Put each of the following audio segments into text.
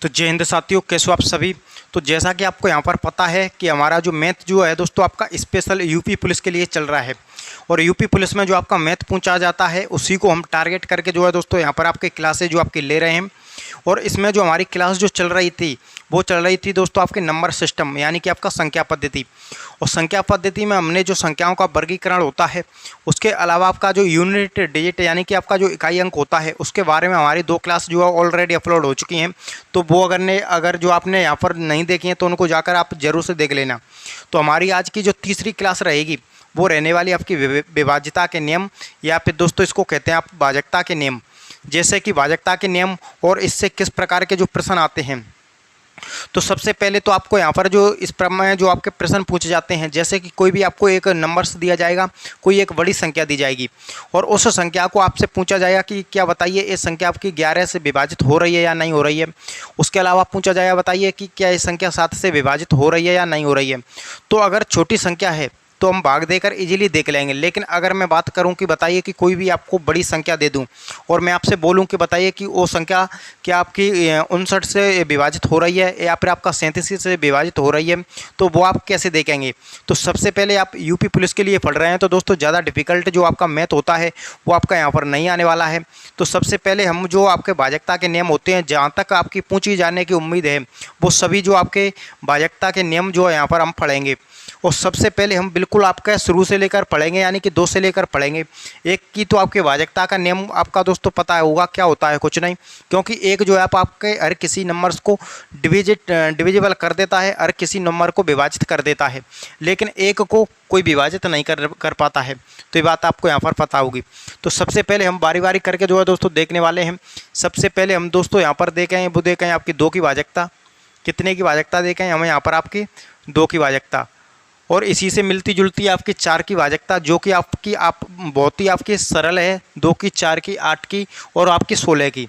तो जय हिंद साथियों, कैसे हो आप सभी। तो जैसा कि आपको यहाँ पर पता है कि हमारा जो मैथ जो है दोस्तों आपका स्पेशल यूपी पुलिस के लिए चल रहा है। और यूपी पुलिस में जो आपका मैथ पूछा जाता है उसी को हम टारगेट करके जो है दोस्तों यहाँ पर आपके क्लासेज जो आपकी ले रहे हैं। और इसमें जो हमारी क्लास जो चल रही थी वो चल रही थी दोस्तों आपके नंबर सिस्टम, यानी कि आपका संख्या पद्धति। और संख्या पद्धति में हमने जो संख्याओं का वर्गीकरण होता है उसके अलावा आपका जो यूनिट डिजिट यानी कि आपका जो इकाई अंक होता है उसके बारे में हमारी 2 क्लास जो है ऑलरेडी अपलोड हो चुकी हैं। तो वो अगर जो आपने यहाँ पर नहीं देखी हैं तो उनको जाकर आप जरूर से देख लेना। तो हमारी आज की जो तीसरी क्लास रहेगी वो रहने वाली आपकी विभाज्यता के नियम, या फिर दोस्तों इसको कहते हैं आप भाजकता के नियम। जैसे कि भाजकता के नियम और इससे किस प्रकार के जो प्रश्न आते हैं। तो सबसे पहले तो आपको यहाँ पर जो इस प्रमेय जो आपके प्रश्न पूछे जाते हैं, जैसे कि कोई भी आपको एक नंबर्स दिया जाएगा, कोई एक बड़ी संख्या दी जाएगी और उस संख्या को आपसे पूछा जाएगा कि क्या बताइए ये संख्या आपकी 11 से विभाजित हो रही है या नहीं हो रही है। उसके अलावा पूछा जाएगा बताइए कि क्या ये संख्या 7 से विभाजित हो रही है या नहीं हो रही है। तो अगर छोटी संख्या है तो हम भाग देकर इजीली देख लेंगे। लेकिन अगर मैं बात करूं कि बताइए कि कोई भी आपको बड़ी संख्या दे दूं और मैं आपसे बोलूं कि बताइए कि वो संख्या क्या आपकी 59 से विभाजित हो रही है या फिर आपका 37 से विभाजित हो रही है, तो वो आप कैसे देखेंगे। तो सबसे पहले आप यूपी पुलिस के लिए पढ़ रहे हैं तो दोस्तों ज़्यादा डिफिकल्ट जो आपका मैथ होता है वो आपका यहाँ पर नहीं आने वाला है। तो सबसे पहले हम जो आपके भाजकता के नियम होते हैं, जहाँ तक आपकी पूछी जाने की उम्मीद है वो सभी जो आपके भाजकता के नियम जो है यहाँ पर हम पढ़ेंगे। और सबसे पहले हम बिल्कुल आपका शुरू से लेकर पढ़ेंगे, यानी कि 2 से लेकर पढ़ेंगे। एक की तो आपके भाजकता का नियम आपका दोस्तों पता होगा क्या होता है, कुछ नहीं, क्योंकि एक जो है आपके हर किसी नंबर्स को डिविजिबल कर देता है, हर किसी नंबर को विभाजित कर देता है, लेकिन एक को कोई विभाजित नहीं कर पाता है। तो ये बात आपको यहाँ पर पता होगी। तो सबसे पहले हम बारी बारी करके जो है दोस्तों देखने वाले हैं। सबसे पहले हम दोस्तों यहाँ पर देखें, वो देखें आपकी 2 की भाजकता। कितने की भाजकता देखें हमें यहाँ पर आपकी 2 की भाजकता, और इसी से मिलती जुलती आपकी 4 की भाजकता, जो कि आप बहुत ही आपकी सरल है। 2 की, 4 की, 8 की और आपकी 16 की।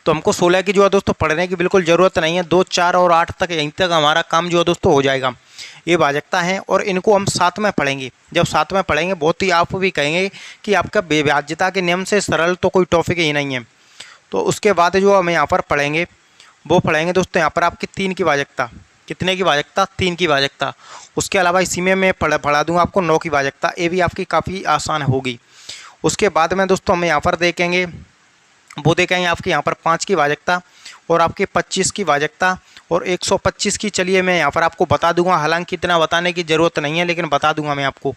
तो हमको 16 की जो है दोस्तों पढ़ने की बिल्कुल ज़रूरत नहीं है। 2, 4 और 8 तक यहीं तक हमारा काम जो है दोस्तों हो जाएगा। ये भाजकता है और इनको हम साथ में पढ़ेंगे। जब साथ में पढ़ेंगे बहुत ही आप भी कहेंगे कि आपका विभाज्यता के नियम से सरल तो कोई टॉपिक ही नहीं है। तो उसके बाद जो हम यहाँ पर पढ़ेंगे वो पढ़ेंगे दोस्तों यहाँ पर आपकी 3 की भाजकता। कितने की भाजकता? 3 की भाजकता। उसके अलावा इसी में मैं पढ़ा दूंगा आपको 9 की भाजकता। ये भी आपकी काफ़ी आसान होगी। उसके बाद में दोस्तों हम यहाँ पर देखेंगे, वो देखेंगे आपकी यहाँ पर 5 की भाजकता और आपकी 25 की भाजकता और 125 की। चलिए मैं यहाँ पर आपको बता दूंगा, हालांकि इतना बताने की ज़रूरत नहीं है लेकिन बता दूंगा मैं आपको।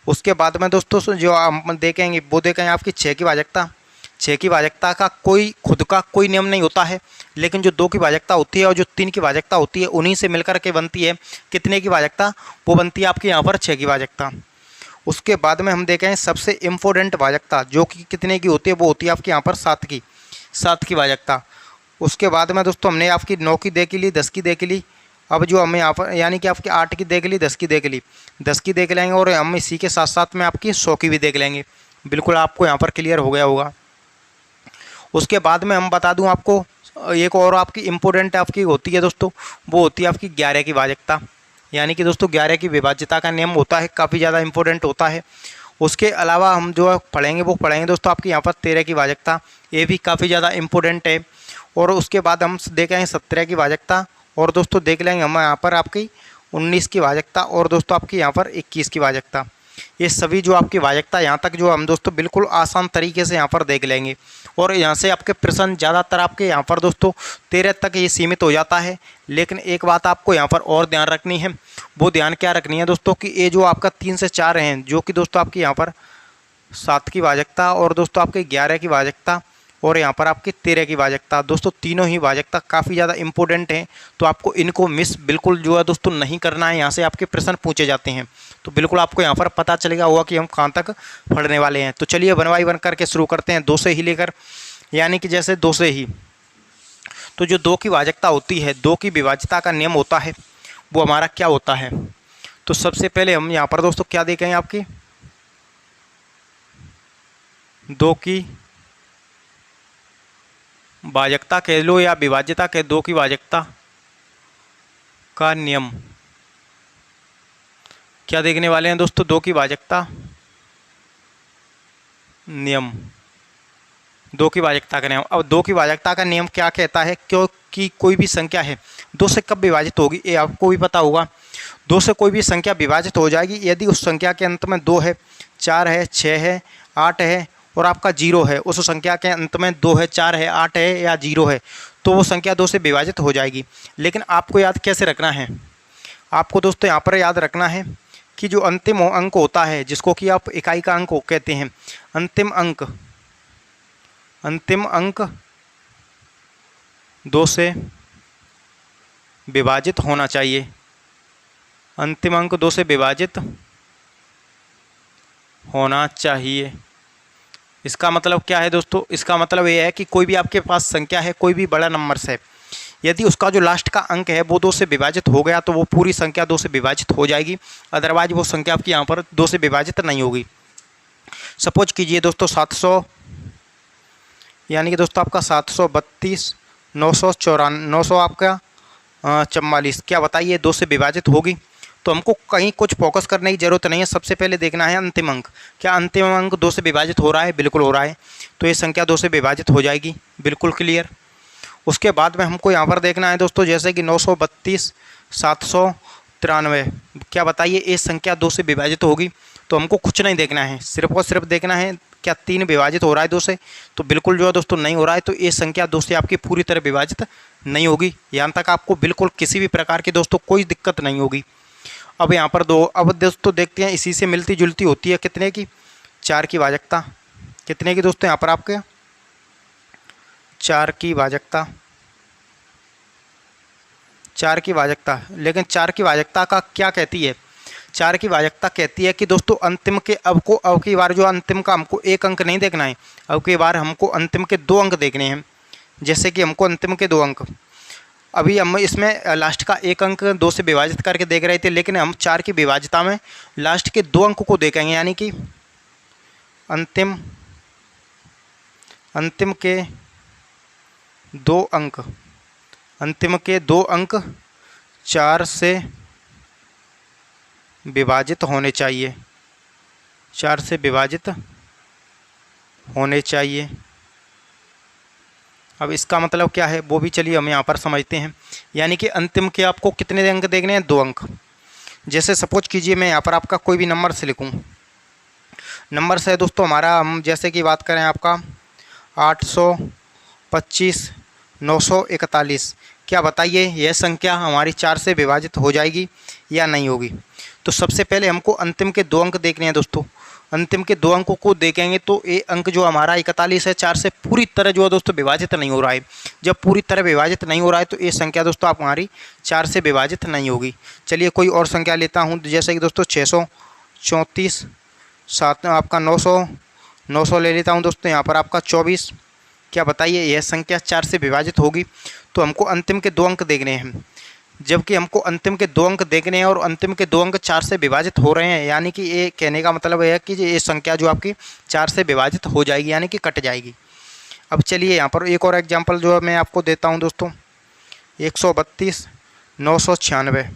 उसके बाद में दोस्तों जो हम देखेंगे वो देखेंगे आपकी 6 की भाजकता। 6 की भाजकता का कोई खुद का कोई नियम नहीं होता है, लेकिन जो 2 की भाजकता होती है और जो 3 की भाजकता होती है उन्हीं से मिलकर के बनती है कितने की भाजकता, वो बनती है आपकी यहाँ पर 6 की भाजकता। उसके बाद में हम देखें सबसे इम्पोर्टेंट भाजकता जो कि कितने की होती है, वो होती है आपकी यहाँ पर 7 की भाजकता। उसके बाद में दोस्तों हमने आपकी 9 की देख ली, 10 की देख ली। अब जो हमें यहाँ पर यानी कि आपकी 8 की देख ली, 10 की देख ली, 10 की देख लेंगे और हम इसी के साथ साथ में आपकी 100 की भी देख लेंगे। बिल्कुल आपको यहाँ पर क्लियर हो गया होगा। उसके बाद में हम बता दूं आपको एक और आपकी इम्पोर्टेंट आपकी होती है दोस्तों, वो होती है आपकी 11 की भाजकता। यानी कि दोस्तों 11 की विभाज्यता का नियम होता है, काफ़ी ज़्यादा इंपॉर्टेंट होता है। उसके अलावा हम जो पढ़ेंगे वो पढ़ेंगे दोस्तों आपकी यहाँ पर 13 की भाजकता। ये भी काफ़ी ज़्यादा इंपॉर्टेंट है। और उसके बाद हम देखेंगे 17 की भाजकता और दोस्तों देख लेंगे हम यहाँ पर आपकी 19 की भाजकता और दोस्तों आपकी यहाँ पर 21 की भाजकता। ये सभी जो आपकी भाजकता यहाँ तक जो हम दोस्तों बिल्कुल आसान तरीके से यहाँ पर देख लेंगे। और यहाँ से आपके प्रश्न ज़्यादातर आपके यहाँ पर दोस्तों 13 तक ये सीमित हो जाता है। लेकिन एक बात आपको यहाँ पर और ध्यान रखनी है, वो ध्यान क्या रखनी है दोस्तों कि ये जो आपका 3 से 4 हैं, जो कि दोस्तों आपकी यहाँ पर 7 की भाजकता और दोस्तों आपके 11 की भाजकता और यहाँ पर आपकी 13 की भाजकता, दोस्तों तीनों ही भाजकता काफ़ी ज़्यादा इंपॉर्टेंट हैं। तो आपको इनको मिस बिल्कुल जो है दोस्तों नहीं करना है। यहाँ से आपके प्रश्न पूछे जाते हैं तो बिल्कुल आपको यहाँ पर पता चलेगा होगा कि हम कहाँ तक पढ़ने वाले हैं। तो चलिए वन बाई वन करके शुरू करते हैं 2 से ही लेकर, यानी कि जैसे 2 से ही। तो जो 2 की भाजकता होती है, 2 की विभाज्यता का नियम होता है, वो हमारा क्या होता है। तो सबसे पहले हम यहाँ पर दोस्तों क्या देखेंगे, आपकी 2 की भाजकता कह लो या विभाज्यता कह, 2 की भाजकता का नियम क्या देखने वाले हैं दोस्तों, 2 की भाजकता नियम। दो की भाजकता का नियम। अब दो की भाजकता का नियम क्या कहता है, क्योंकि कोई भी संख्या है दो से कब विभाजित होगी ये आपको भी पता होगा। दो से कोई भी संख्या विभाजित हो जाएगी यदि उस संख्या के अंत में 2 है, 4 है, 6 है, 8 है और आपका 0 है। उस संख्या के अंत में 2 है, 4 है, 8 है या 0 है तो वो संख्या 2 से विभाजित हो जाएगी। लेकिन आपको याद कैसे रखना है, आपको दोस्तों यहाँ पर याद रखना है कि जो अंतिम अंक होता है जिसको कि आप इकाई का अंक कहते हैं, अंतिम अंक 2 से विभाजित होना चाहिए। अंतिम अंक 2 से विभाजित होना चाहिए। इसका मतलब क्या है दोस्तों, इसका मतलब ये है कि कोई भी आपके पास संख्या है, कोई भी बड़ा नंबर है, यदि उसका जो लास्ट का अंक है वो 2 से विभाजित हो गया तो वो पूरी संख्या 2 से विभाजित हो जाएगी, अदरवाइज वो संख्या आपकी यहाँ पर 2 से विभाजित नहीं होगी। सपोज कीजिए दोस्तों 700, यानी कि दोस्तों आपका 732, 900 आपका 44, क्या बताइए 2 से विभाजित होगी? तो हमको कहीं कुछ फोकस करने की ज़रूरत नहीं है, सबसे पहले देखना है अंतिम अंक। क्या अंतिम अंक 2 से विभाजित हो रहा है? बिल्कुल हो रहा है, तो ये संख्या 2 से विभाजित हो जाएगी, बिल्कुल क्लियर। उसके बाद में हमको यहाँ पर देखना है दोस्तों, जैसे कि 932, 793, क्या बताइए ये संख्या 2 से विभाजित होगी? तो हमको कुछ नहीं देखना है, सिर्फ और सिर्फ देखना है क्या 3 विभाजित हो रहा है 2 से? तो बिल्कुल जो है दोस्तों नहीं हो रहा है, तो ये संख्या 2 से आपकी पूरी तरह विभाजित नहीं होगी। यहाँ तक आपको बिल्कुल किसी भी प्रकार की दोस्तों कोई दिक्कत नहीं होगी। अब यहाँ पर अब दोस्तों देखते हैं, इसी से मिलती जुलती होती है कितने की? 4 की भाजकता। कितने की दोस्तों यहाँ पर आपके? 4 की भाजकता, 4 की भाजकता। लेकिन 4 की भाजकता का क्या कहती है? 4 की भाजकता कहती है कि दोस्तों अंतिम के अब की बार जो अंतिम का हमको एक अंक नहीं देखना है, अब की बार हमको अंतिम के 2 अंक देखने हैं। जैसे कि हमको अंतिम के 2 अंक, अभी हम इसमें लास्ट का एक अंक 2 से विभाजित करके देख रहे थे, लेकिन हम 4 की विभाजिता में लास्ट के 2 अंक को देखेंगे, यानी कि अंतिम के 2 अंक, अंतिम के 2 अंक 4 से विभाजित होने चाहिए, 4 से विभाजित होने चाहिए। अब इसका मतलब क्या है वो भी चलिए हम यहाँ पर समझते हैं। यानी कि अंतिम के आपको कितने अंक देखने हैं? 2 अंक। जैसे सपोज कीजिए मैं यहाँ पर आपका कोई भी नंबर से लिखूँ, नंबर से दोस्तों हमारा, हम जैसे कि बात करें आपका 825, 941, क्या बताइए यह संख्या हमारी 4 से विभाजित हो जाएगी या नहीं होगी? तो सबसे पहले हमको अंतिम के 2 अंक देखने हैं दोस्तों। अंतिम के 2 अंकों को देखेंगे तो ये अंक जो हमारा 41 है 4 से पूरी तरह जो है दोस्तों विभाजित नहीं हो रहा है। जब पूरी तरह विभाजित नहीं हो रहा है तो ये संख्या दोस्तों आप हमारी 4 से विभाजित नहीं होगी। चलिए कोई और संख्या लेता हूँ, जैसे कि दोस्तों 634, 7 आपका 900 ले लेता हूँ दोस्तों, यहाँ पर आपका 24, क्या बताइए यह संख्या 4 से विभाजित होगी? तो हमको अंतिम के 2 अंक देखने हैं, जबकि हमको अंतिम के 2 अंक देखने हैं और अंतिम के 2 अंक 4 से विभाजित हो रहे हैं, यानी कि ये कहने का मतलब है कि ये संख्या जो आपकी 4 से विभाजित हो जाएगी, यानी कि कट जाएगी। अब चलिए यहाँ पर एक और एग्जांपल जो है मैं आपको देता हूँ दोस्तों, 132, 996,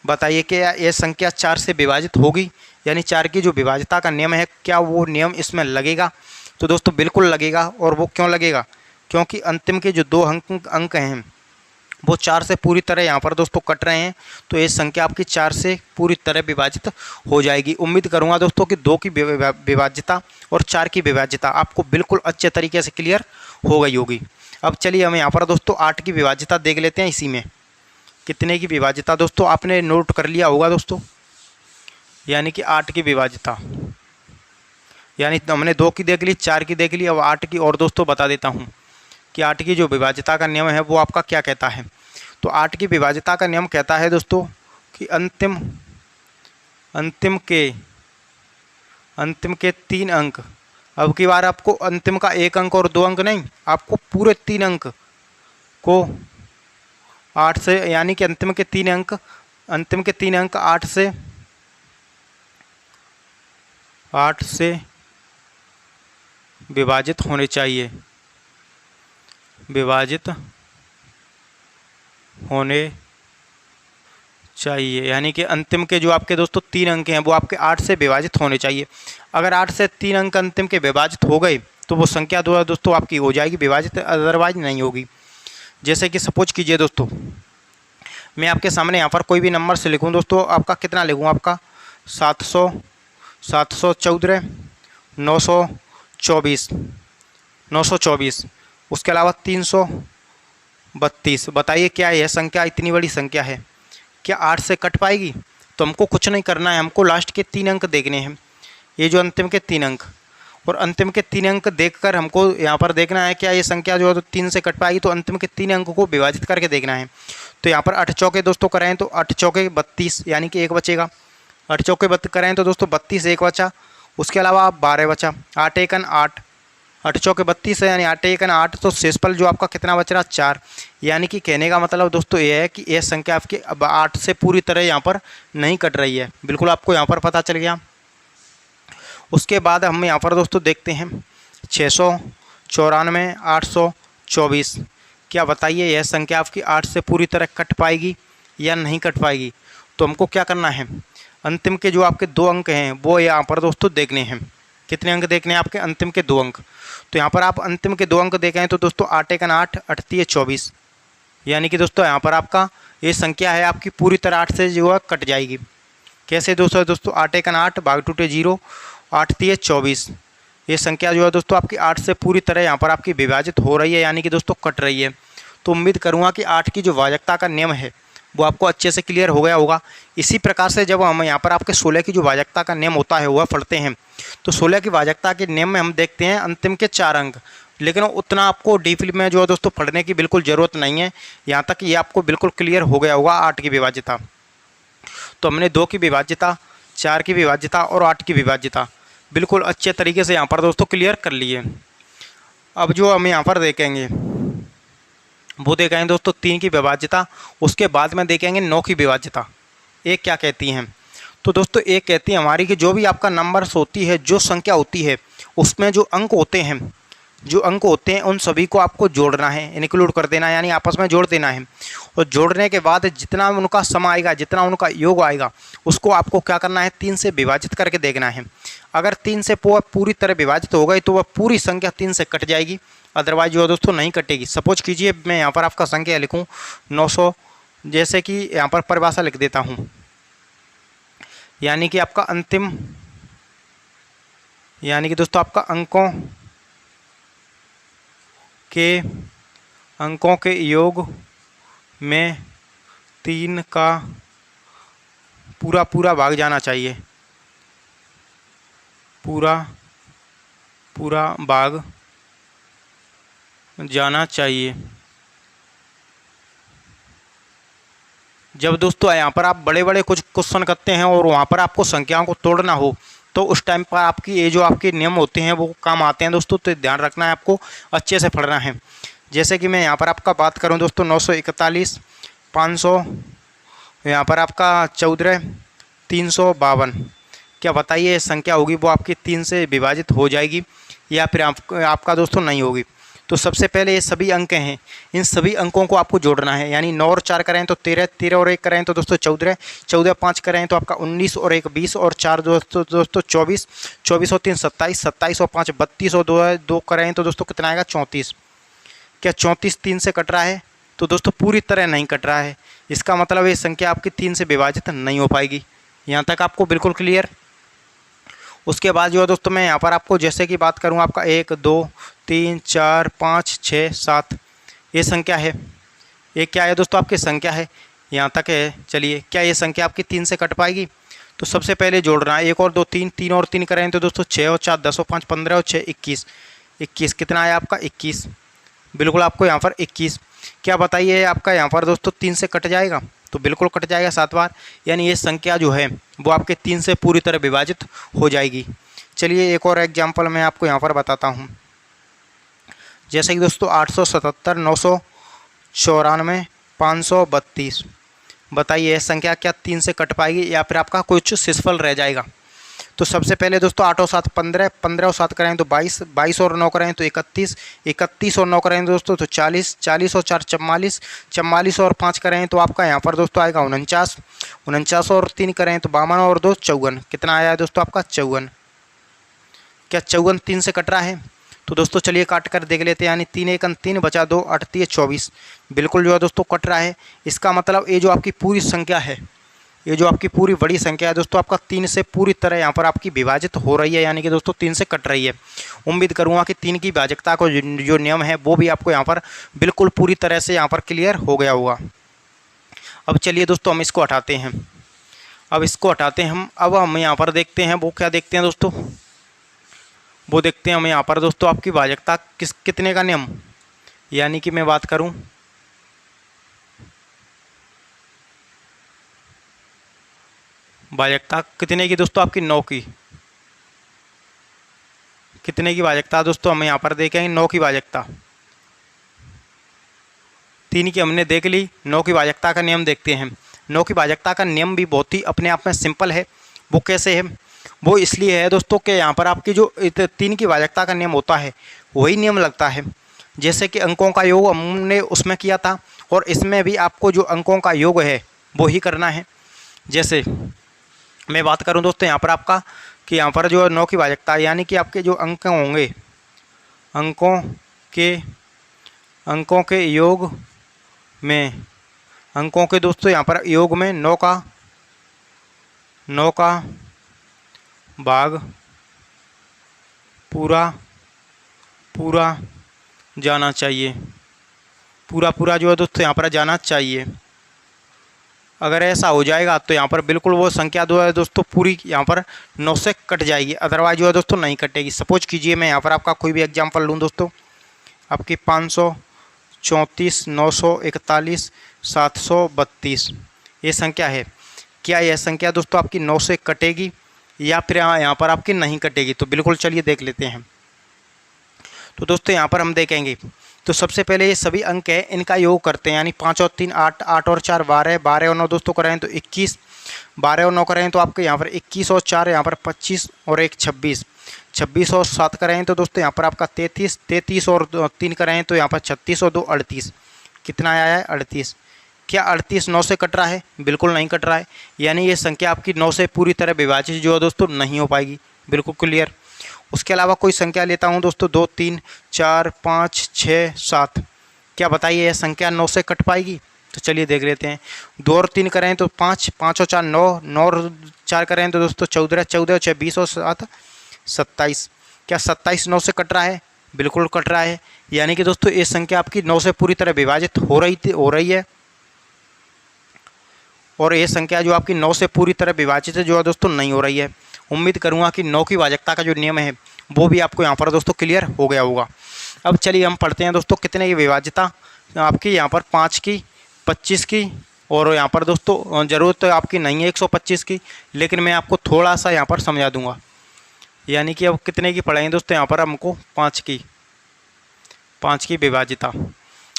बताइए कि ये संख्या 4 से विभाजित होगी? यानी 4 की जो विभाजिता का नियम है, क्या वो नियम इसमें लगेगा? तो दोस्तों बिल्कुल लगेगा। और वो क्यों लगेगा? क्योंकि अंतिम के जो 2 अंक हैं वो 4 से पूरी तरह यहाँ पर दोस्तों कट रहे हैं, तो ये संख्या आपकी 4 से पूरी तरह विभाजित हो जाएगी। उम्मीद करूँगा दोस्तों कि 2 की विभाज्यता और 4 की विभाज्यता आपको बिल्कुल अच्छे तरीके से क्लियर हो गई होगी। अब चलिए हम यहाँ पर दोस्तों 8 की विभाज्यता देख लेते हैं। इसी में कितने की विभाज्यता दोस्तों आपने नोट कर लिया होगा दोस्तों, यानी कि 8 की विभाज्यता, यानी हमने 2 की देख ली, 4 की देख ली, अब 8 की और दोस्तों बता देता हूँ कि 8 की जो विभाज्यता का नियम है वो आपका क्या कहता है। तो 8 की विभाज्यता का नियम कहता है दोस्तों कि अंतिम के 3 अंक, अब की बार आपको अंतिम का 1 अंक और 2 अंक नहीं, आपको पूरे 3 अंक को 8 से, यानी कि अंतिम के 3 अंक 8 से विभाजित होने चाहिए, विभाजित होने चाहिए। यानी कि अंतिम के जो आपके दोस्तों 3 अंक हैं वो आपके 8 से विभाजित होने चाहिए। अगर 8 से 3 अंक अंतिम के विभाजित हो गए तो वो संख्या जो है दोस्तों आपकी हो जाएगी विभाजित, अदरवाइज नहीं होगी। जैसे कि सपोज कीजिए दोस्तों, मैं आपके सामने यहाँ पर कोई भी नंबर से लिखूँ दोस्तों, आपका कितना लिखूँ, आपका 700, 714, 924, 924, उसके अलावा 332। बताइए क्या यह संख्या इतनी बड़ी संख्या है, क्या 8 से कट पाएगी? तो हमको कुछ नहीं करना है, हमको लास्ट के 3 अंक देखने हैं, ये जो अंतिम के 3 अंक, और अंतिम के 3 अंक देखकर हमको यहाँ पर देखना है क्या ये संख्या जो है तो 3 से कट पाएगी। तो अंतिम के 3 अंक को विभाजित करके देखना है। तो यहाँ पर 8 चौके दोस्तों कराएँ तो 8 चौके 32, यानी कि 1 बचेगा। 8 चौके कराएँ तो दोस्तों 32, 1 बचा। उसके अलावा 12 बचा, 8 एकन 8, 8 चौके 32 है, यानी 8 एकन 8। तो शेषफल जो आपका कितना बच रहा, 4। यानी कि कहने का मतलब दोस्तों ये है कि यह संख्या आपकी अब 8 से पूरी तरह यहाँ पर नहीं कट रही है। बिल्कुल आपको यहाँ पर पता चल गया। उसके बाद हम यहाँ पर दोस्तों देखते हैं 694, 824। क्या बताइए यह संख्या आपकी 8 से पूरी तरह कट पाएगी या नहीं कट पाएगी? तो हमको क्या करना है, अंतिम के जो आपके 2 अंक हैं वो यहाँ पर दोस्तों देखने हैं। कितने अंक देखने हैं आपके? अंतिम के 2 अंक। तो यहाँ पर आप अंतिम के 2 अंक देखें तो दोस्तों 8 एकन 8, 8 3 24, यानी कि दोस्तों यहाँ पर आपका ये संख्या है आपकी पूरी तरह 8 से जो है कट जाएगी। कैसे दोस्तों? 8 एकन 8 भाग टूटे 0, 8 3 24। ये संख्या जो है दोस्तों आपकी 8 से पूरी तरह यहाँ पर आपकी विभाजित हो रही है, यानी कि दोस्तों कट रही है। तो उम्मीद करूँगा कि 8 की जो भाजकता का नियम है वो आपको अच्छे से क्लियर हो गया होगा। इसी प्रकार से जब हम यहाँ पर आपके 16 की जो भाजकता का नियम होता है वह पढ़ते हैं, तो 16 की भाजकता के नियम में हम देखते हैं अंतिम के 4 अंक, लेकिन उतना आपको डीपली में जो है दोस्तों पढ़ने की बिल्कुल ज़रूरत नहीं है। यहाँ तक ये आपको बिल्कुल क्लियर हो गया होगा 8 की विभाज्यता। तो हमने 2 की विभाज्यता, 4 की विभाज्यता और 8 की विभाज्यता बिल्कुल अच्छे तरीके से यहाँ पर दोस्तों क्लियर कर लिए। अब जो हम यहाँ पर देखेंगे वो देखेंगे दोस्तों 3 की विभाज्यता, उसके बाद में देखेंगे 9 की विभाज्यता। एक क्या कहती हैं? तो दोस्तों एक कहती है हमारी कि जो भी आपका नंबर्स होती है, जो संख्या होती है, उसमें जो अंक होते हैं, उन सभी को आपको जोड़ना है, इंक्लूड कर देना है, यानी आपस में जोड़ देना है। और जोड़ने के बाद जितना उनका सम आएगा, जितना उनका योग आएगा, उसको आपको क्या करना है, 3 से विभाजित करके देखना है। अगर 3 से पूरी तरह विभाजित हो गई तो वह पूरी संख्या 3 से कट जाएगी, अदरवाइज जो है दोस्तों नहीं कटेगी। सपोज कीजिए मैं यहाँ पर आपका संख्या लिखूँ 900, जैसे कि यहाँ पर परिभाषा लिख देता हूँ, यानी कि आपका अंतिम, यानी कि दोस्तों आपका अंकों के योग में 3 का पूरा भाग जाना चाहिए, पूरा भाग जाना चाहिए। जब दोस्तों यहाँ पर आप बड़े बड़े कुछ क्वेश्चन करते हैं और वहाँ पर आपको संख्याओं को तोड़ना हो, तो उस टाइम पर आपकी ये जो आपके नियम होते हैं वो काम आते हैं दोस्तों। तो ध्यान रखना है, आपको अच्छे से पढ़ना है। जैसे कि मैं यहाँ पर आपका बात करूँ दोस्तों 941, 500, यहाँ पर आपका 14, 352। क्या बताइए संख्या होगी वो आपकी 3 से विभाजित हो जाएगी या फिर आपका दोस्तों नहीं होगी? तो सबसे पहले ये सभी अंक हैं, इन सभी अंकों को आपको जोड़ना है, यानी 9 और 4 करें तो 13, 13 और 1 करें तो दोस्तों 14, 14 5 करें तो आपका 19 और 1 20 और 4 दोस्तों 24, 24 और 3 27, 27 और 5 32 और 2 करें तो दोस्तों कितना आएगा, 34। क्या 34 3 से कट रहा है? तो दोस्तों पूरी तरह नहीं कट रहा है। इसका मतलब ये संख्या आपकी 3 से विभाजित नहीं हो पाएगी। यहाँ तक आपको बिल्कुल क्लियर। उसके बाद जो है दोस्तों मैं यहाँ पर आपको जैसे कि बात करूँ, आपका 1 2 3 4 5 6 7 ये संख्या है। ये क्या है दोस्तों? आपकी संख्या है, यहाँ तक है। चलिए, क्या ये संख्या आपकी 3 से कट पाएगी? तो सबसे पहले जोड़ना है 1 और 2 3, 3 और 3 करें तो दोस्तों 6 और 4 10 और 5 15 और 6 21, 21 कितना आया आपका, 21। बिल्कुल आपको यहाँ पर 21। क्या बताइए आपका यहाँ पर दोस्तों 3 से कट जाएगा? तो बिल्कुल कट जाएगा 7 बार, यानी ये संख्या जो है वो आपके 3 से पूरी तरह विभाजित हो जाएगी। चलिए एक और एग्जाम्पल मैं आपको यहाँ पर बताता हूँ। जैसे कि दोस्तों 877, 994, 532। बताइए यह संख्या क्या 3 से कट पाएगी या फिर आपका कुछ शेषफल रह जाएगा? तो सबसे पहले दोस्तों 8 और 7 15, 15 और 7 करें तो 22, 22 और 9 करें तो 31, 31 और 9 करें दोस्तों तो 40, 40 और 4 44, 44 और 5 करें तो आपका यहाँ पर दोस्तों आएगा 49, 49 और 3 करें तो 52 और 2 54। कितना आया है दोस्तों आपका, 54। क्या 54 3 से कट रहा है? तो दोस्तों चलिए काट कर देख लेते हैं। यानी 3 1 3 बचा 2 8 3 24, बिल्कुल जो है दोस्तों कट रहा है। इसका मतलब ये जो आपकी पूरी संख्या है, ये जो आपकी पूरी बड़ी संख्या है दोस्तों आपका 3 से पूरी तरह यहाँ पर आपकी विभाजित हो रही है, यानी कि दोस्तों 3 से कट रही है। उम्मीद करूँगा कि 3 की भाजकता को जो नियम है वो भी आपको यहाँ पर बिल्कुल पूरी तरह से यहाँ पर क्लियर हो गया होगा। अब चलिए दोस्तों हम इसको हटाते हैं। अब इसको हटाते हैं हम। अब हम यहाँ पर देखते हैं, वो क्या देखते हैं दोस्तों, वो देखते हैं हम यहाँ पर दोस्तों आपकी भाजकता कितने का नियम। यानी कि मैं बात करूँ भाजकता कितने की दोस्तों आपकी 9 की, कितने की भाजकता दोस्तों हम यहाँ पर देखेंगे 9 की भाजकता। 3 की हमने देख ली, 9 की भाजकता का नियम देखते हैं। 9 की भाजकता का नियम भी बहुत ही अपने आप में सिंपल है। वो कैसे है, वो इसलिए है दोस्तों कि यहाँ पर आपकी जो 3 की भाजकता का नियम होता है वही नियम लगता है जैसे कि अंकों का योग हमने उसमें किया था, और इसमें भी आपको जो अंकों का योग है वो ही करना है। जैसे मैं बात करूं दोस्तों यहाँ पर आपका कि यहाँ पर जो 9 की भाजकता यानी कि आपके जो अंक होंगे, अंकों के योग में, अंकों के दोस्तों यहाँ पर योग में 9 का भाग पूरा जाना चाहिए, पूरा जो है दोस्तों यहाँ पर जाना चाहिए। अगर ऐसा हो जाएगा तो यहाँ पर बिल्कुल वो संख्या जो है दोस्तों पूरी यहाँ पर 9 से कट जाएगी, अदरवाइज जो है दोस्तों नहीं कटेगी। सपोज कीजिए मैं यहाँ पर आपका कोई भी एग्जांपल लूँ दोस्तों, आपकी 534 941 732 ये संख्या है। क्या यह संख्या दोस्तों आपकी 9 से कटेगी या फिर यहाँ पर आपकी नहीं कटेगी, तो बिल्कुल चलिए देख लेते हैं। तो दोस्तों यहाँ पर हम देखेंगे तो सबसे पहले ये सभी अंक है इनका योग करते हैं, यानी 5 और 3 8, 8 और 4 12, 12 और 9 दोस्तों करें तो 21, 12 और 9 करें तो आपके यहाँ पर 21 और 4 यहाँ पर 25 और 1 26, 26 और 7 करें तो दोस्तों यहाँ पर आपका 33, 33 और 3 करें तो यहाँ पर 36 और 2 38, कितना आया है 38। क्या 38 9 से कट रहा है, बिल्कुल नहीं कट रहा है, यानी ये संख्या आपकी 9 से पूरी तरह विभाजित जो है दोस्तों नहीं हो पाएगी, बिल्कुल क्लियर। उसके अलावा कोई संख्या लेता हूँ दोस्तों 2 3 4 5 6 7, क्या बताइए यह संख्या 9 से कट पाएगी, तो चलिए देख लेते हैं। 2 और 3 करें तो 5, 5 और 4 9, 9 और 4 करें तो दोस्तों 14, 14 और 6 20 और 7 27, क्या 27 9 से कट रहा है, बिल्कुल कट रहा है, यानी कि दोस्तों ये संख्या आपकी 9 से पूरी तरह विभाजित हो रही है। और ये संख्या जो आपकी 9 से पूरी तरह विभाजित जो है दोस्तों नहीं हो रही है। उम्मीद करूंगा कि 9 की भाजकता का जो नियम है वो भी आपको यहाँ पर दोस्तों क्लियर हो गया होगा। अब चलिए हम पढ़ते हैं दोस्तों कितने की विभाज्यता आपकी यहाँ पर 5 की, 25 की, और यहाँ पर दोस्तों ज़रूरत आपकी नहीं है 125 की, लेकिन मैं आपको थोड़ा सा यहाँ पर समझा दूँगा। यानी कि अब कितने की पढ़ेंगे दोस्तों यहाँ पर हमको 5 की विभाज्यता।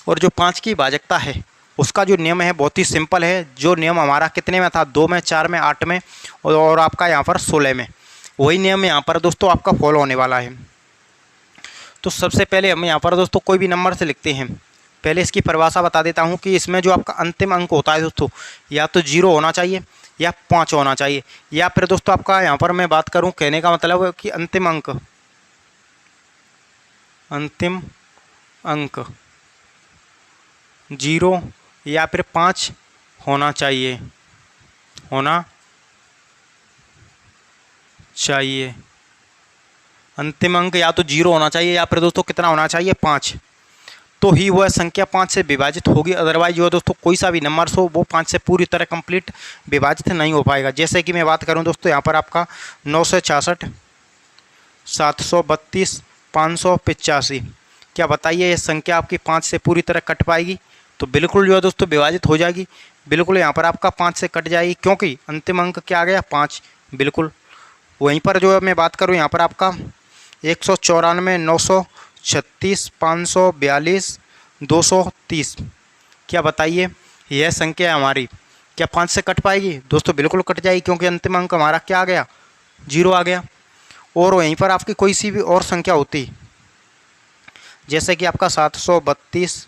और जो 5 की भाजकता है उसका जो नियम है बहुत ही सिंपल है। जो नियम हमारा कितने में था, 2 में, 4 में, 8 में और आपका यहाँ पर 16 में, वही नियम यहाँ पर दोस्तों आपका फॉलो होने वाला है। तो सबसे पहले हम यहाँ पर दोस्तों कोई भी नंबर से लिखते हैं। पहले इसकी परिभाषा बता देता हूँ कि इसमें जो आपका अंतिम अंक होता है दोस्तों या तो 0 होना चाहिए या 5 होना चाहिए, या फिर दोस्तों आपका यहाँ पर मैं बात करूँ कहने का मतलब है कि अंतिम अंक 0 या फिर 5 होना चाहिए अंतिम अंक या तो 0 होना चाहिए या फिर दोस्तों कितना होना चाहिए 5, तो ही वह संख्या 5 से विभाजित होगी। अदरवाइज जो है दोस्तों कोई सा भी नंबर हो वो 5 से पूरी तरह कंप्लीट विभाजित नहीं हो पाएगा। जैसे कि मैं बात करूं दोस्तों यहाँ पर आपका 966, 732, 585, क्या बताइए ये संख्या आपकी 5 से पूरी तरह कट पाएगी, तो बिल्कुल जो है दोस्तों विभाजित हो जाएगी। बिल्कुल यहाँ पर आपका 5 से कट जाएगी क्योंकि अंतिम अंक क्या आ गया 5, बिल्कुल। वहीं पर जो है मैं बात करूँ यहाँ पर आपका 194, 936, 542, 230, क्या बताइए यह संख्या हमारी क्या 5 से कट पाएगी, दोस्तों बिल्कुल कट जाएगी क्योंकि अंतिम अंक हमारा क्या आ गया 0 आ गया। और वहीं पर आपकी कोई सी भी और संख्या होती जैसे कि आपका 732,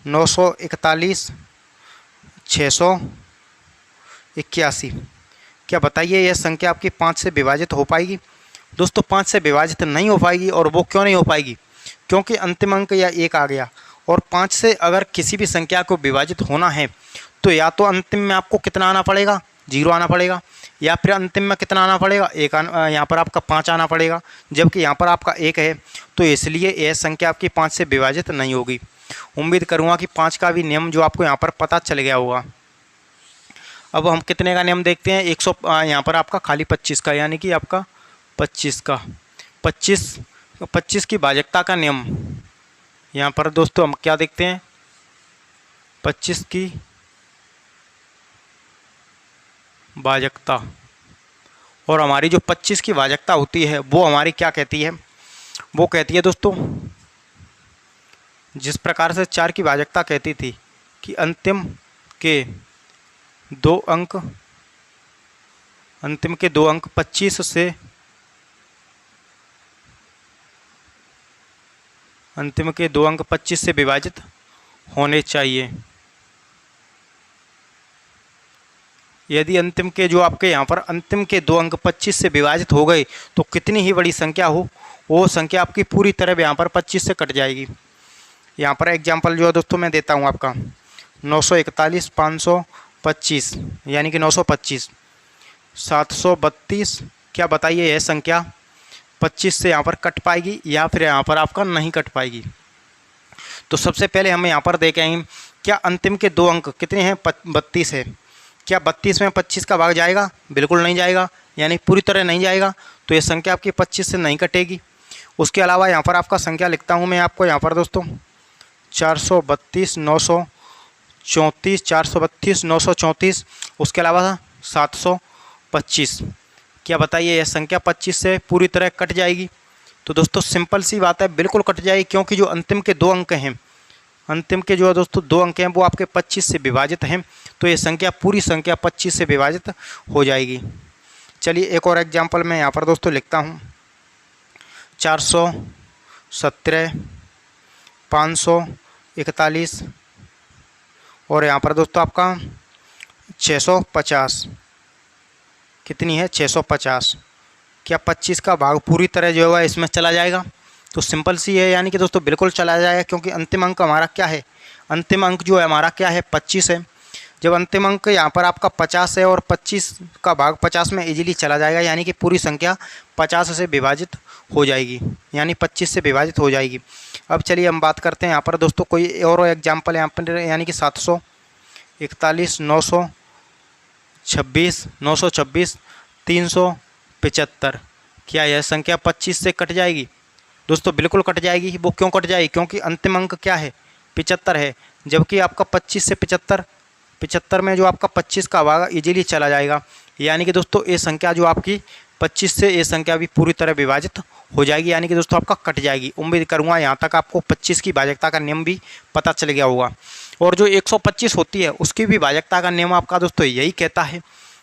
941, 681, क्या बताइए यह संख्या आपकी 5 से विभाजित हो पाएगी, दोस्तों 5 से विभाजित नहीं हो पाएगी। और वो क्यों नहीं हो पाएगी? क्योंकि अंतिम अंक या 1 आ गया, और 5 से अगर किसी भी संख्या को विभाजित होना है तो या तो अंतिम में आपको कितना आना पड़ेगा, 0 आना पड़ेगा, या फिर अंतिम में कितना आना पड़ेगा, 1 यहाँ पर आपका 5 आना पड़ेगा, जबकि यहाँ पर आपका 1 है। तो इसलिए यह संख्या आपकी 5 से विभाजित नहीं होगी। उम्मीद करूँगा कि 5 का भी नियम जो आपको यहाँ पर पता चल गया होगा। अब हम कितने का नियम देखते हैं, 100 यहाँ पर आपका खाली 25 का, यानी कि आपका 25 का 25 की भाजकता का नियम। यहाँ पर दोस्तों हम क्या देखते हैं, 25 की भाजकता। और हमारी जो 25 की भाजकता होती है वो हमारी क्या कहती है, वो कहती है दोस्तों, जिस प्रकार से 4 की भाजकता कहती थी कि अंतिम के दो अंक 25 से अंतिम के 2 अंक 25 से विभाजित होने चाहिए। यदि अंतिम के जो आपके यहाँ पर अंतिम के 2 अंक 25 से विभाजित हो गए तो कितनी ही बड़ी संख्या हो, वो संख्या आपकी पूरी तरह यहाँ पर 25 से कट जाएगी। यहाँ पर एग्जाम्पल जो है दोस्तों मैं देता हूँ आपका, 941 525 यानी कि 925, 732, क्या बताइए यह संख्या 25 से यहाँ पर कट पाएगी या फिर यहाँ पर आपका नहीं कट पाएगी? तो सबसे पहले हम यहाँ पर देखेंगे, क्या अंतिम के 2 अंक कितने हैं, 32 है। क्या 32 में 25 का भाग जाएगा? बिल्कुल नहीं जाएगा, यानी पूरी तरह नहीं जाएगा। तो ये संख्या आपकी 25 से नहीं कटेगी। उसके अलावा यहाँ पर आपका संख्या लिखता हूँ मैं आपको यहाँ पर दोस्तों, 432 934, 432 934, उसके अलावा 725। क्या बताइए यह संख्या 25 से पूरी तरह कट जाएगी? तो दोस्तों सिंपल सी बात है, बिल्कुल कट जाएगी, क्योंकि जो अंतिम के 2 अंक हैं, अंतिम के जो है दोस्तों 2 अंक हैं वो आपके 25 से विभाजित हैं। तो ये संख्या पूरी संख्या 25 से विभाजित हो जाएगी। चलिए एक और एग्जांपल मैं यहाँ पर दोस्तों लिखता हूँ, 417 541 और यहाँ पर दोस्तों आपका 650, कितनी है, 650। क्या 25 का भाग पूरी तरह जो है इसमें चला जाएगा? तो सिंपल सी है, यानी कि दोस्तों बिल्कुल चला जाएगा, क्योंकि अंतिम अंक हमारा क्या है, अंतिम अंक जो है हमारा क्या है, 25 है। जब अंतिम अंक यहाँ पर आपका 50 है और 25 का भाग 50 में इजीली चला जाएगा, यानी कि पूरी संख्या 50 से विभाजित हो जाएगी, यानी 25 से विभाजित हो जाएगी। अब चलिए हम बात करते हैं यहाँ पर दोस्तों कोई और एग्जाम्पल यहाँ पर, यानी कि 741 926 375। क्या यह संख्या 25 से कट जाएगी? दोस्तों बिल्कुल कट जाएगी। वो क्यों कट जाएगी? क्योंकि अंतिम अंक क्या है, 75 है, जबकि आपका 25 से 75 में जो आपका 25 का भाग इजीली चला जाएगा, यानी कि दोस्तों ये संख्या जो आपकी 25 से ये संख्या भी पूरी तरह विभाजित हो जाएगी, यानी कि दोस्तों आपका कट जाएगी। उम्मीद करूँगा यहाँ तक आपको 25 की भाजकता का नियम भी पता चल गया होगा। और जो 125 होती है उसकी भी भाजकता का नियम आपका दोस्तों यही कहता है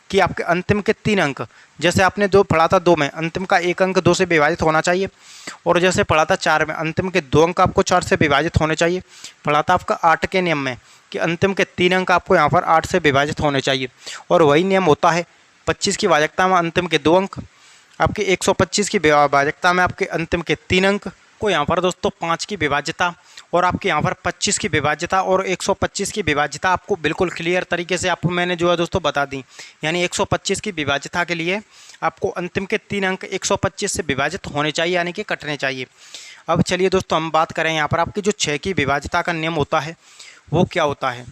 कि आपके अंतिम के 3 अंक, जैसे आपने 2 पढ़ा था 2 में, अंतिम का 1 अंक 2 से विभाजित होना चाहिए। और जैसे पढ़ा था 4 में, अंतिम के 2 अंक आपको 4 से विभाजित होने चाहिए। पढ़ा था आपका 8 के नियम में कि अंतिम के 3 अंक आपको यहाँ पर 8 से विभाजित होने चाहिए। और वही नियम होता है 25 की भाजकता में अंतिम के 2 अंक, आपके 125 की भाजकता में आपके अंतिम के 3 अंक को यहाँ पर दोस्तों 5 की विभाज्यता और आपके यहाँ पर 25 की विभाज्यता और 125 की विभाज्यता आपको बिल्कुल क्लियर तरीके से आपको मैंने जो है दोस्तों बता दी। यानी 125 की विभाज्यता के लिए आपको अंतिम के 3 अंक 125 से विभाजित होने चाहिए, यानी कि कटने चाहिए। अब चलिए दोस्तों हम बात करें यहाँ पर आपकी जो 6 की विभाज्यता का नियम होता है वो क्या होता है।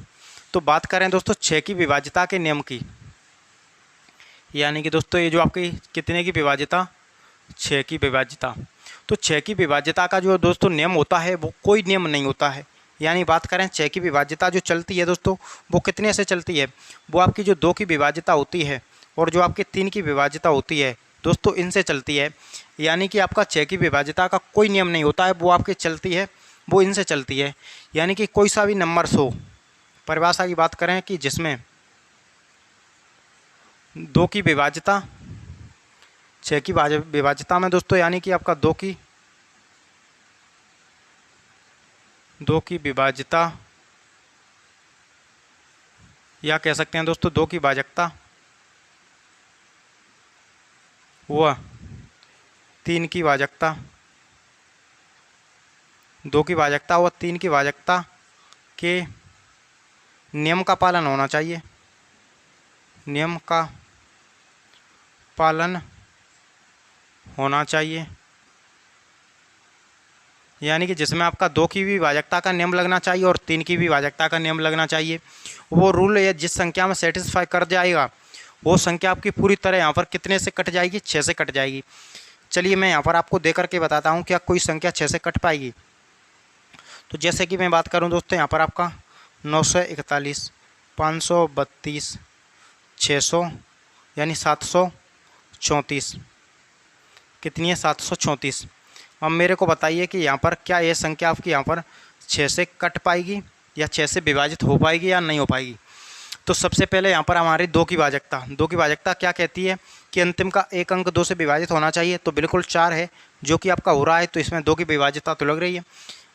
तो बात करें दोस्तों 6 की विभाज्यता के नियम की, यानी कि दोस्तों ये जो आपकी कितने की विभाज्यता, 6 की विभाज्यता। तो 6 की विभाज्यता का जो दोस्तों नियम होता है वो कोई नियम नहीं होता है। यानी बात करें 6 की विभाज्यता जो चलती है दोस्तों वो कितने से चलती है, वो आपकी जो 2 की विभाज्यता होती है और जो आपकी 3 की विभाज्यता होती है दोस्तों इनसे चलती है। यानी कि आपका 6 की विभाज्यता का कोई नियम नहीं होता है, वो आपकी चलती है, वो इनसे चलती है। यानी कि कोई सा भी नंबर हो, परिभाषा की बात करें कि जिसमें 2 की विभाज्यता, 6 की विभाज्यता में दोस्तों, यानी कि आपका 2 की विभाज्यता या कह सकते हैं दोस्तों 2 की भाजकता, वह 3 की भाजकता, 2 की भाजकता और 3 की भाजकता के नियम का पालन होना चाहिए, नियम का पालन होना चाहिए। यानी कि जिसमें आपका 2 की भी भाजकता का नियम लगना चाहिए और 3 की भी भाजकता का नियम लगना चाहिए। वो रूल या जिस संख्या में सेटिस्फाई कर जाएगा वो संख्या आपकी पूरी तरह यहाँ पर कितने से कट जाएगी, 6 से कट जाएगी। चलिए मैं यहाँ पर आपको दे करके बताता हूँ क्या कोई संख्या 6 से कट पाएगी। तो जैसे कि मैं बात करूँ दोस्तों, यहाँ पर आपका 941, 532, 600 यानी 734, कितनी है 734। अब मेरे को बताइए कि यहाँ पर क्या ये संख्या आपकी यहाँ पर 6 से कट पाएगी या 6 से विभाजित हो पाएगी या नहीं हो पाएगी। तो सबसे पहले यहाँ पर हमारी 2 की भाजकता क्या कहती है कि अंतिम का एक अंक 2 से विभाजित होना चाहिए। तो बिल्कुल 4 है जो कि आपका हो रहा है, तो इसमें 2 की विभाज्यता तो लग रही है।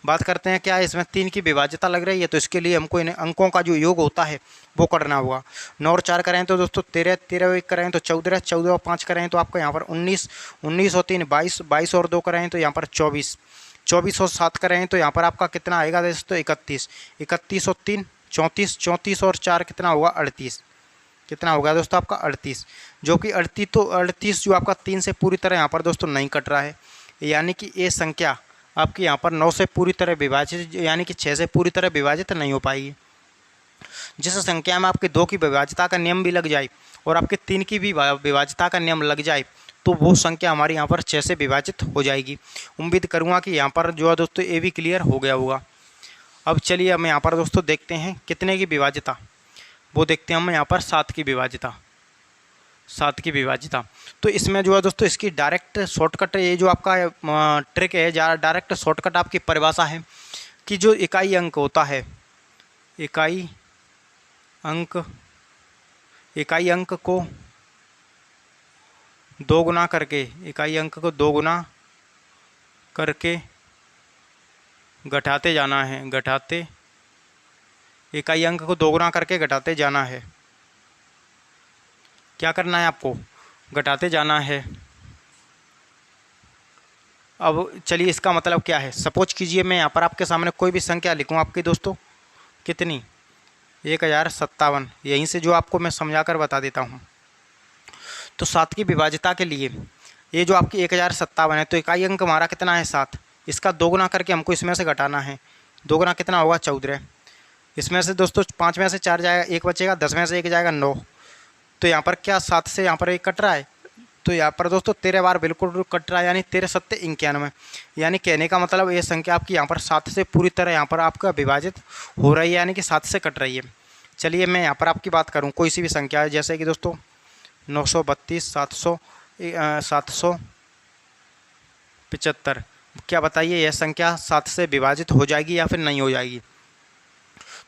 बात करते हैं क्या है इसमें 3 की विभाज्यता लग रही है, तो इसके लिए हमको इन अंकों का जो योग होता है वो करना होगा। 9 और 4 करें तो दोस्तों 13, 13 और 1 करें तो 14, 14 और 5 करें तो आपका यहाँ पर 19, 19 और 3 22, 22 और 2 करें तो यहाँ पर 24, 24 और 7 करें तो यहाँ पर आपका कितना आएगा दोस्तों 31, 31 और 3 34, 34 और 4 कितना होगा 38, कितना होगा दोस्तों आपका 38, जो कि 38 जो आपका 3 से पूरी तरह यहाँ पर दोस्तों नहीं कट रहा है। यानी कि ये संख्या आपकी यहाँ पर 9 से पूरी तरह विभाजित यानी कि 6 से पूरी तरह विभाजित नहीं हो पाएगी। जिस संख्या में आपके 2 की विभाज्यता का नियम भी लग जाए और आपके 3 की भी विभाज्यता का नियम लग जाए तो वो संख्या हमारी यहाँ पर 6 से विभाजित हो जाएगी। उम्मीद करूँगा कि यहाँ पर जो है दोस्तों ये भी क्लियर हो गया होगा। अब चलिए हम यहाँ पर दोस्तों देखते हैं कितने की विभाज्यता, वो देखते हैं हम यहाँ पर 7 की विभाज्यता, 7 की विभाज्यता। तो इसमें जो है दोस्तों इसकी डायरेक्ट शॉर्टकट, ये जो आपका ट्रिक है, डायरेक्ट शॉर्टकट आपकी परिभाषा है कि जो इकाई अंक होता है, इकाई अंक को 2 गुना करके, इकाई अंक को 2 गुना करके घटाते जाना है, इकाई अंक को 2 गुना करके घटाते जाना है। क्या करना है आपको, घटाते जाना है। अब चलिए इसका मतलब क्या है, सपोज कीजिए मैं यहाँ पर आपके सामने कोई भी संख्या लिखूँ आपकी दोस्तों, कितनी 1057, यहीं से जो आपको मैं समझा कर बता देता हूँ। तो 7 की विभाज्यता के लिए ये जो आपकी 1057 है, तो इकाई अंक हमारा कितना है 7, इसका 2 गुना करके हमको इसमें से घटाना है। 2 गुना कितना होगा 14, इसमें से दोस्तों 5 में से 4 जाएगा, 1 बचेगा, 10 में से 1 जाएगा 9। तो यहाँ पर क्या 7 से यहाँ पर 1 कट रहा है, तो यहाँ पर दोस्तों 13 बार बिल्कुल कट रहा है, यानी 13 सत्ते 91। यानी कहने का मतलब ये संख्या आपकी यहाँ पर 7 से पूरी तरह यहाँ पर आपका विभाजित हो रही है, यानी कि 7 से कट रही है। चलिए मैं यहाँ पर आपकी बात करूँ, कोई सी भी संख्या है, जैसे कि दोस्तों 932, 775, क्या बताइए यह संख्या 7 से विभाजित हो जाएगी या फिर नहीं हो जाएगी।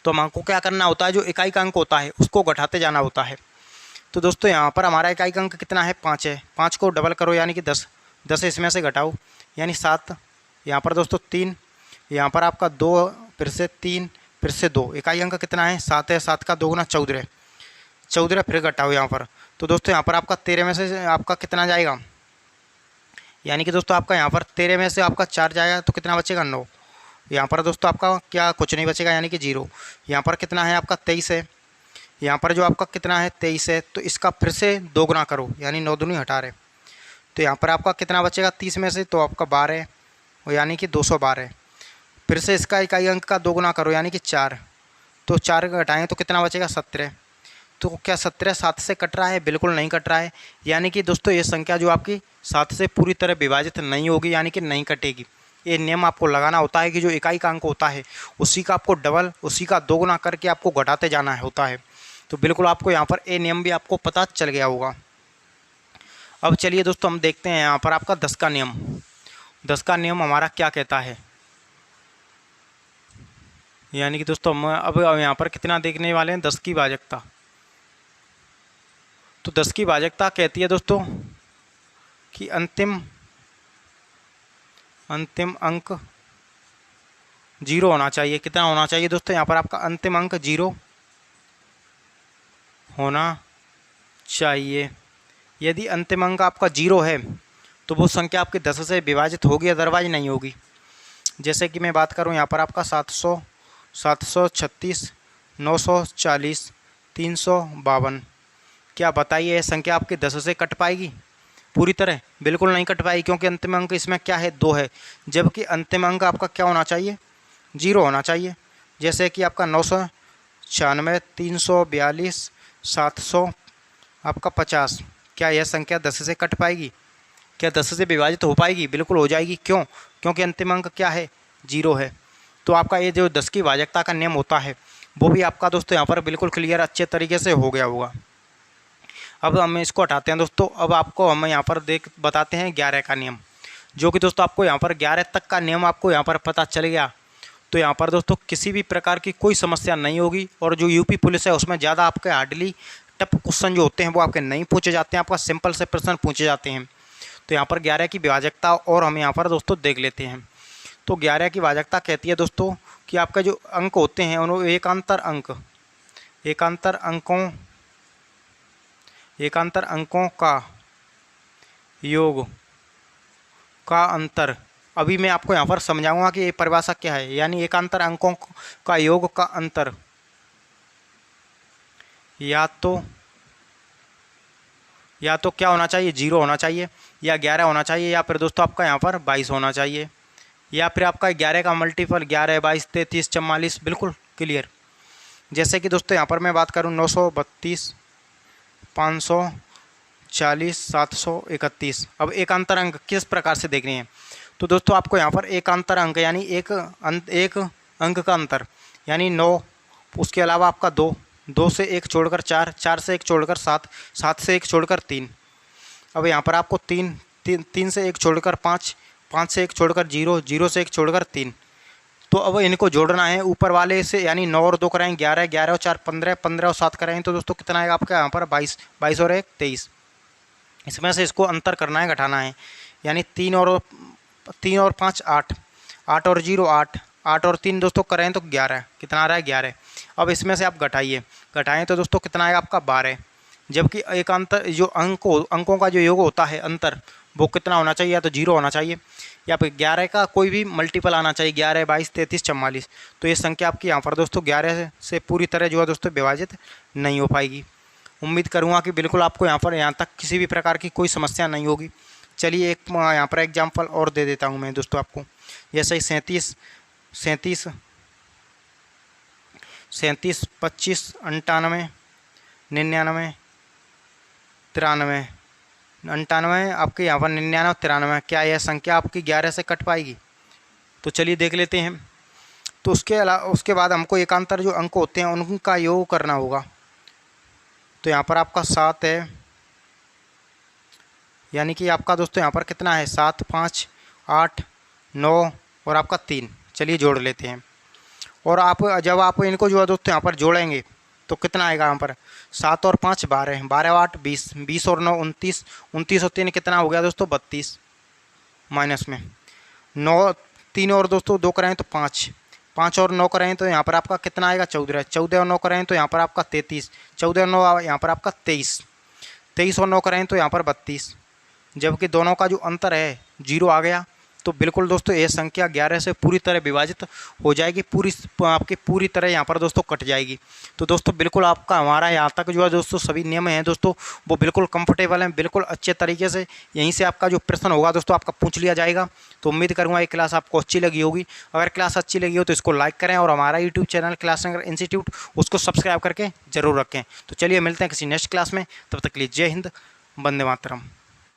तो हमको क्या करना होता है, जो इकाई का अंक होता है उसको घटाते जाना होता है। तो दोस्तों यहाँ पर हमारा इकाई का अंक कितना है 5 है, 5 को डबल करो यानी कि 10, 10 इसमें से घटाओ यानी 7, यहाँ पर दोस्तों 3, यहाँ पर आपका 2, फिर से 3, फिर से 2, इकाई अंक कितना है 7 है, 7 का 2 गुना 14, 14 फिर घटाओ यहाँ पर। तो दोस्तों यहाँ पर आपका 13 में से आपका कितना जाएगा, यानी कि दोस्तों आपका यहाँ पर 13 में से आपका 4 जाएगा तो कितना बचेगा 9। यहाँ पर दोस्तों आपका क्या कुछ नहीं बचेगा यानी कि 0। यहाँ पर कितना है आपका 23 है, यहाँ पर जो आपका कितना है 23 है, तो इसका फिर से 2 गुना करो यानी 9 दूनी 18। तो यहाँ पर आपका कितना बचेगा 30 में से, तो आपका 12 यानी कि 212। फिर से इसका इकाई अंक का 2 गुना करो यानी कि 4, तो 4 घटाएँ तो कितना बचेगा 17। तो क्या 17 7 से कट रहा है, बिल्कुल नहीं कट रहा है। यानी कि दोस्तों ये संख्या जो आपकी 7 से पूरी तरह विभाजित नहीं होगी, यानी कि नहीं कटेगी। ये नियम आपको लगाना होता है कि जो इकाई का अंक होता है उसी का आपको डबल, उसी का 2 गुना करके आपको घटाते जाना होता है। तो बिल्कुल आपको यहाँ पर ये नियम भी आपको पता चल गया होगा। अब चलिए दोस्तों हम देखते हैं यहाँ पर आपका 10 का नियम। 10 का नियम हमारा क्या कहता है, यानी कि दोस्तों हम अब यहाँ पर कितना देखने वाले हैं 10 की भाजकता। तो 10 की भाजकता कहती है दोस्तों कि अंतिम अंक 0 होना चाहिए। कितना होना चाहिए दोस्तों, यहाँ पर आपका अंतिम अंक 0 होना चाहिए। यदि अंतिम अंक आपका 0 है तो वो संख्या आपकी 10 से विभाजित होगी, अदरवाइज नहीं होगी। जैसे कि मैं बात करूं यहाँ पर आपका 700, 736, 940, 352। क्या बताइए ये संख्या आपकी 10 से कट पाएगी पूरी तरह? बिल्कुल नहीं कट पाएगी, क्योंकि अंतिम अंक इसमें क्या है, 2 है, जबकि अंतिम अंक आपका क्या होना चाहिए, 0 होना चाहिए। जैसे कि आपका 996, 342, 700 आपका 50। क्या यह संख्या 10 से कट पाएगी? क्या 10 से विभाजित हो पाएगी? बिल्कुल हो जाएगी। क्यों? क्योंकि अंतिम अंक क्या है, 0 है। तो आपका ये जो 10 की भाजकता का नियम होता है वो भी आपका दोस्तों यहाँ पर बिल्कुल क्लियर अच्छे तरीके से हो गया होगा। अब हम इसको हटाते हैं दोस्तों। अब आपको हम यहाँ पर बताते हैं 11 का नियम, जो कि दोस्तों आपको यहाँ पर 11 तक का नियम आपको यहाँ पर पता चल गया तो यहाँ पर दोस्तों किसी भी प्रकार की कोई समस्या नहीं होगी। और जो यूपी पुलिस है उसमें ज़्यादा आपके हार्डली टफ क्वेश्चन जो होते हैं वो आपके नहीं पूछे जाते हैं, आपका सिंपल से प्रश्न पूछे जाते हैं। तो यहाँ पर 11 की विभाजकता और हम यहाँ पर दोस्तों देख लेते हैं। तो 11 की भाजकता कहती है दोस्तों कि आपका जो अंक होते हैं उन्होंने एकांतर अंकों का योग का अंतर। अभी मैं आपको यहाँ पर समझाऊंगा कि ये परिभाषा क्या है। यानी एकांतर अंकों का योग का अंतर या तो क्या होना चाहिए, 0 होना चाहिए, या 11 होना चाहिए, या फिर दोस्तों आपका यहाँ पर 22 होना चाहिए, या फिर आपका 11 का मल्टीपल 11, 22, 33, 44। बिल्कुल क्लियर। जैसे कि दोस्तों यहाँ पर मैं बात करूँ 932, 540, 731। अब एकांतर अंक किस प्रकार से देखने हैं? तो दोस्तों आपको यहाँ पर एकांतर अंक यानी एक अंक का अंतर यानी 9, उसके अलावा आपका 2, 2 से 1 छोड़कर 4, 4 से 1 छोड़कर 7, 7 से 1 छोड़कर 3। अब यहाँ पर आपको 3 से 1 छोड़कर 5, 5 से 1 छोड़कर 0, 0 से 1 छोड़कर 3। तो अब इनको जोड़ना है ऊपर वाले से, यानी 9 और 2 कराएँ 11, 11 और 4 15, 15 और 7 कराएँ तो दोस्तों कितना आएगा आपका यहाँ पर 22, 22 और 1 23। इसमें से इसको अंतर करना है, घटाना है। यानी 3 और 5 8, 8 और 0 8, 8 और 3 दोस्तों करें तो 11। कितना आ रहा है, 11। अब इसमें से आप घटाएं तो दोस्तों कितना आएगा आपका 12। जबकि एकांतर जो अंकों का जो योग होता है अंतर, वो कितना होना चाहिए, या तो 0 होना चाहिए या फिर 11 का कोई भी मल्टीपल आना चाहिए, 11, 22, 33, 44। तो ये संख्या आपकी यहाँ पर दोस्तों 11 से पूरी तरह जो है दोस्तों विभाजित नहीं हो पाएगी। उम्मीद करूँगा कि बिल्कुल आपको यहाँ तक किसी भी प्रकार की कोई समस्या नहीं होगी। चलिए एक यहाँ पर एग्जाम्पल और दे देता हूँ मैं दोस्तों आपको। जैसे 37, 25, 98, 99, 93, 98 आपके यहाँ पर 99, 93। क्या यह संख्या आपकी 11 से कट पाएगी? तो चलिए देख लेते हैं। तो उसके बाद हमको एकांतर जो अंक होते हैं उनका योग करना होगा। तो यहाँ पर आपका 7 है, यानी कि आपका दोस्तों यहाँ पर कितना है, 7, 5, 8, 9 और आपका 3। चलिए जोड़ लेते हैं। और जब आप इनको जो है दोस्तों यहाँ पर जोड़ेंगे तो कितना आएगा यहाँ पर, 7 और 5 12, 12 और 8 20, 20 और 9 29, 29 और 3 कितना हो गया दोस्तों 32। माइनस में 9, 3 और दोस्तों 2 करें तो 5, 5 और 9 करें तो यहाँ पर आपका कितना आएगा 14, 14 और 9 करें तो यहाँ पर आपका 33, 14 और 9 यहाँ पर आपका 23, 23 और 9 करें तो यहाँ पर 32। जबकि दोनों का जो अंतर है 0 आ गया। तो बिल्कुल दोस्तों ये संख्या 11 से पूरी तरह विभाजित हो जाएगी, आपकी पूरी तरह यहाँ पर दोस्तों कट जाएगी। तो दोस्तों बिल्कुल आपका हमारा यहाँ तक जो है दोस्तों सभी नियम हैं दोस्तों वो बिल्कुल कंफर्टेबल हैं, बिल्कुल अच्छे तरीके से। यहीं से आपका जो प्रश्न होगा दोस्तों आपका पूछ लिया जाएगा। तो उम्मीद करूँगा ये क्लास आपको अच्छी लगी होगी। अगर क्लास अच्छी लगी हो तो इसको लाइक करें और हमारा यूट्यूब चैनल क्लासनगर इंस्टीट्यूट उसको सब्सक्राइब करके ज़रूर रखें। तो चलिए मिलते हैं किसी नेक्स्ट क्लास में, तब तक के लिए जय हिंद, वंदे मातरम।